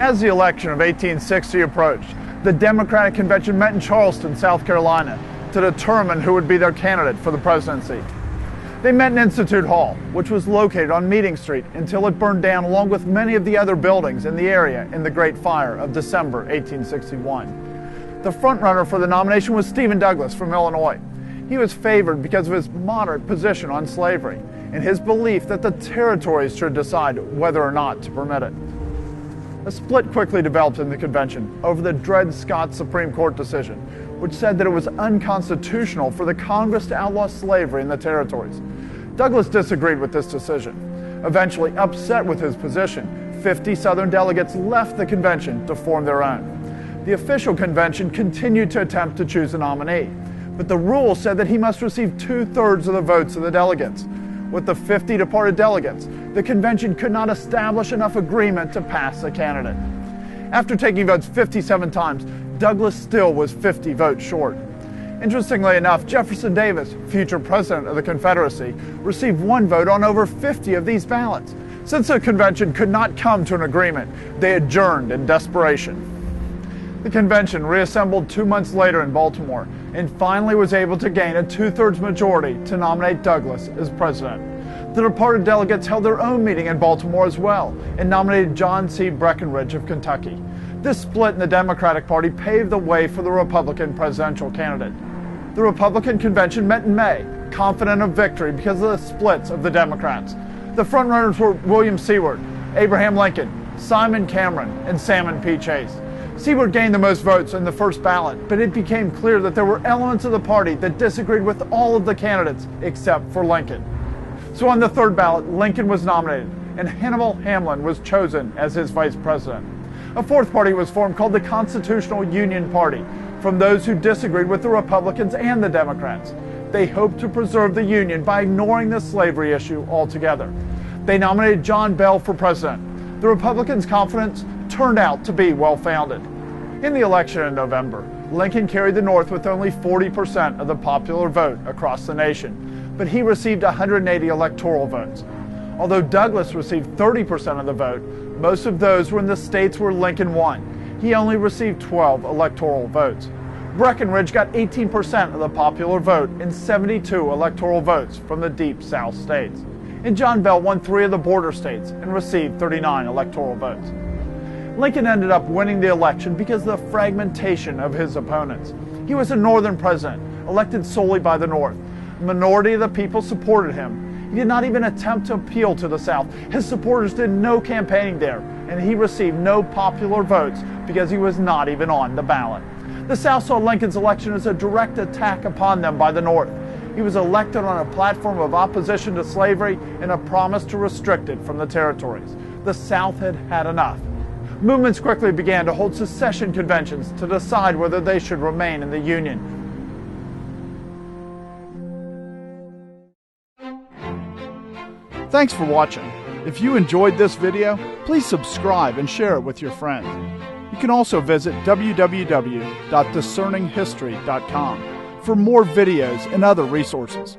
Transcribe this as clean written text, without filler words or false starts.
As the election of 1860 approached, the Democratic Convention met in Charleston, South Carolina, to determine who would be their candidate for the presidency. They met in Institute Hall, which was located on Meeting Street until it burned down along with many of the other buildings in the area in the Great Fire of December 1861. The frontrunner for the nomination was Stephen Douglas from Illinois. He was favored because of his moderate position on slavery and his belief that the territories should decide whether or not to permit it. A split quickly developed in the convention over the Dred Scott Supreme Court decision, which said that it was unconstitutional for the Congress to outlaw slavery in the territories. Douglas disagreed with this decision. Eventually, upset with his position, 50 Southern delegates left the convention to form their own. The official convention continued to attempt to choose a nominee, but the rule said that he must receive 2/3 of the votes of the delegates. With the 50 departed delegates, the convention could not establish enough agreement to pass a candidate. After taking votes 57 times, Douglas still was 50 votes short. Interestingly enough, Jefferson Davis, future president of the Confederacy, received 1 vote on over 50 of these ballots. Since the convention could not come to an agreement, they adjourned in desperation. The convention reassembled 2 months later in Baltimore and finally was able to gain a 2/3 majority to nominate Douglas as president. The departed delegates held their own meeting in Baltimore as well and nominated John C. Breckinridge of Kentucky. This split in the Democratic Party paved the way for the Republican presidential candidate. The Republican convention met in May, confident of victory because of the splits of the Democrats. The frontrunners were William Seward, Abraham Lincoln, Simon Cameron, and Salmon P. Chase. Seward gained the most votes in the first ballot, but it became clear that there were elements of the party that disagreed with all of the candidates except for Lincoln. So on the third ballot, Lincoln was nominated, and Hannibal Hamlin was chosen as his vice president. A fourth party was formed called the Constitutional Union Party, from those who disagreed with the Republicans and the Democrats. They hoped to preserve the Union by ignoring the slavery issue altogether. They nominated John Bell for president. The Republicans' confidence turned out to be well-founded. In the election in November, Lincoln carried the North with only 40% of the popular vote across the nation, but he received 180 electoral votes. Although Douglas received 30% of the vote, most of those were in the states where Lincoln won. He only received 12 electoral votes. Breckinridge got 18% of the popular vote and 72 electoral votes from the Deep South states. And John Bell won 3 of the border states and received 39 electoral votes. Lincoln ended up winning the election because of the fragmentation of his opponents. He was a Northern president, elected solely by the North. A minority of the people supported him. He did not even attempt to appeal to the South. His supporters did no campaigning there, and he received no popular votes because he was not even on the ballot. The South saw Lincoln's election as a direct attack upon them by the North. He was elected on a platform of opposition to slavery and a promise to restrict it from the territories. The South had had enough. Movements quickly began to hold secession conventions to decide whether they should remain in the Union. Thanks for watching. If you enjoyed this video, please subscribe and share it with your friends. You can also visit www.discerninghistory.com for more videos and other resources.